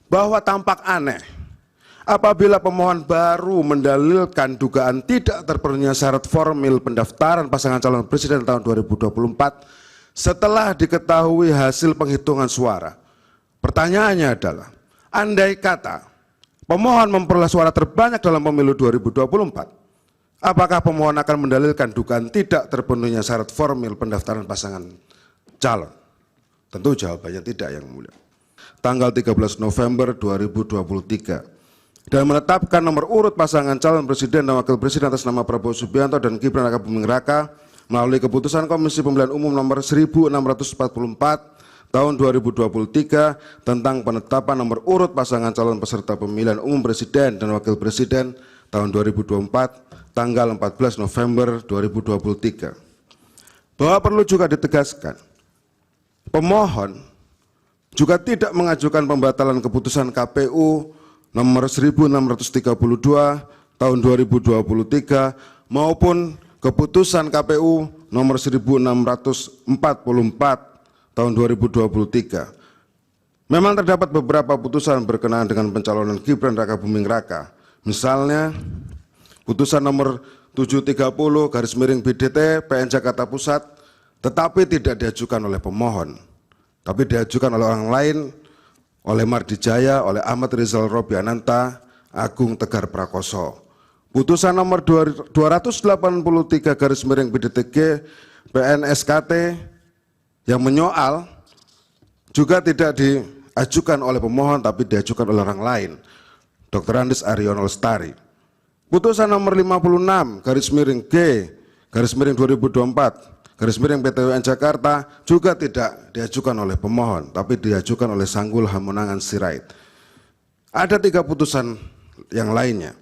bahwa tampak aneh apabila pemohon baru mendalilkan dugaan tidak terpenuhinya syarat formil pendaftaran pasangan calon presiden tahun 2024 setelah diketahui hasil penghitungan suara. Pertanyaannya adalah, andai kata pemohon memperoleh suara terbanyak dalam pemilu 2024, apakah pemohon akan mendalilkan dugaan tidak terpenuhinya syarat formil pendaftaran pasangan calon? Tentu jawabannya tidak, Yang Mulia. Tanggal 13 November 2023 dan menetapkan nomor urut pasangan calon presiden dan wakil presiden atas nama Prabowo Subianto dan Gibran Raka Buming Raka melalui keputusan Komisi Pemilihan Umum nomor 1644 tahun 2023 tentang penetapan nomor urut pasangan calon peserta pemilihan umum presiden dan wakil presiden tahun 2024 tanggal 14 November 2023. Bahwa perlu juga ditegaskan, pemohon juga tidak mengajukan pembatalan keputusan KPU nomor 1632 tahun 2023 maupun keputusan KPU nomor 1644 tahun 2023. Memang terdapat beberapa putusan berkenaan dengan pencalonan Gibran Raka Buming Raka. Misalnya putusan nomor 730/BDT PN Jakarta Pusat, tetapi tidak diajukan oleh pemohon, tapi diajukan oleh orang lain, oleh Mardijaya, oleh Ahmad Rizal Robiananta, Agung Tegar Prakoso. Putusan nomor 283/BDTG PN SKT yang menyoal juga tidak diajukan oleh pemohon tapi diajukan oleh orang lain, Dr. Andes Aryono Lestari. Putusan nomor 56/G/2024/PTWN Jakarta juga tidak diajukan oleh pemohon tapi diajukan oleh Sanggul Hamonangan Sirait. Ada 3 putusan yang lainnya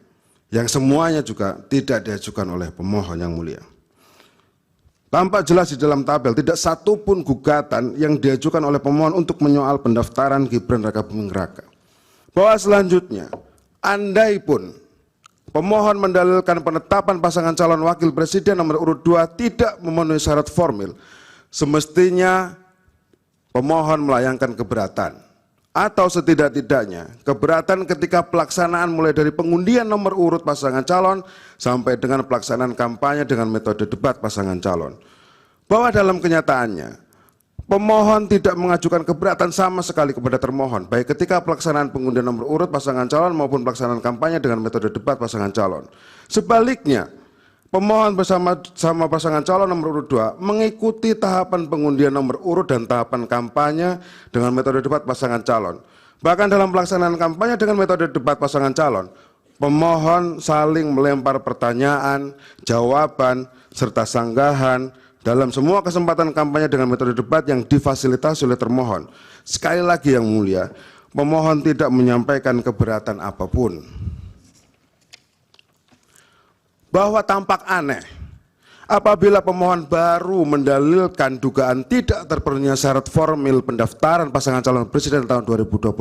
yang semuanya juga tidak diajukan oleh pemohon, Yang Mulia. Tampak jelas di dalam tabel tidak satu pun gugatan yang diajukan oleh pemohon untuk menyoal pendaftaran Gibran Raka Buming Raka. Bahwa selanjutnya, andai pun pemohon mendalilkan penetapan pasangan calon wakil presiden nomor urut 2 tidak memenuhi syarat formil, semestinya pemohon melayangkan keberatan. Atau setidak-tidaknya keberatan ketika pelaksanaan mulai dari pengundian nomor urut pasangan calon sampai dengan pelaksanaan kampanye dengan metode debat pasangan calon. Bahwa dalam kenyataannya pemohon tidak mengajukan keberatan sama sekali kepada termohon, baik ketika pelaksanaan pengundian nomor urut pasangan calon maupun pelaksanaan kampanye dengan metode debat pasangan calon. Sebaliknya, pemohon bersama pasangan calon nomor urut 2 mengikuti tahapan pengundian nomor urut dan tahapan kampanye dengan metode debat pasangan calon. Bahkan dalam pelaksanaan kampanye dengan metode debat pasangan calon, pemohon saling melempar pertanyaan, jawaban, serta sanggahan dalam semua kesempatan kampanye dengan metode debat yang difasilitasi oleh termohon. Sekali lagi, Yang Mulia, pemohon tidak menyampaikan keberatan apapun. Bahwa tampak aneh apabila pemohon baru mendalilkan dugaan tidak terpenuhinya syarat formil pendaftaran pasangan calon presiden tahun 2024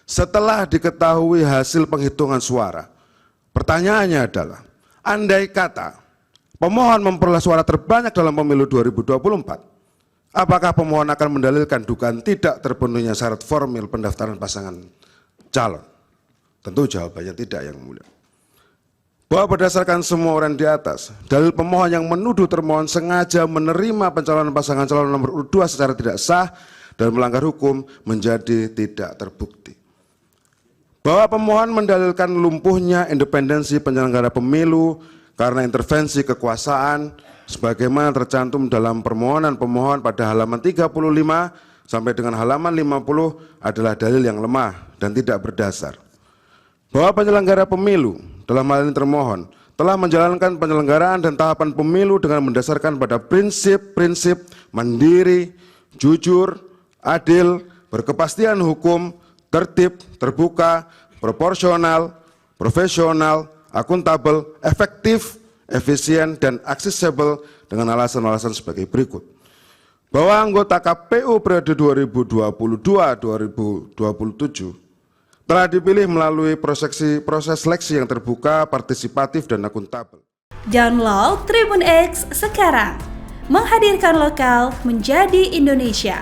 setelah diketahui hasil penghitungan suara. Pertanyaannya adalah, andai kata pemohon memperoleh suara terbanyak dalam pemilu 2024, apakah pemohon akan mendalilkan dugaan tidak terpenuhinya syarat formil pendaftaran pasangan calon? Tentu jawabannya tidak, Yang Mulia. Bahwa berdasarkan semua orang di atas, dalil pemohon yang menuduh termohon sengaja menerima pencalonan pasangan calon nomor urut 2 secara tidak sah dan melanggar hukum menjadi tidak terbukti. Bahwa pemohon mendalilkan lumpuhnya independensi penyelenggara pemilu karena intervensi kekuasaan sebagaimana tercantum dalam permohonan pemohon pada halaman 35 sampai dengan halaman 50 adalah dalil yang lemah dan tidak berdasar. Bahwa penyelenggara pemilu dalam hal ini termohon telah menjalankan penyelenggaraan dan tahapan pemilu dengan mendasarkan pada prinsip-prinsip mandiri, jujur, adil, berkepastian hukum, tertib, terbuka, proporsional, profesional, akuntabel, efektif, efisien, dan aksesibel dengan alasan-alasan sebagai berikut. Bahwa anggota KPU periode 2022-2027 telah dipilih melalui proses seleksi yang terbuka, partisipatif, dan akuntabel. Download Tribun X sekarang, menghadirkan lokal menjadi Indonesia.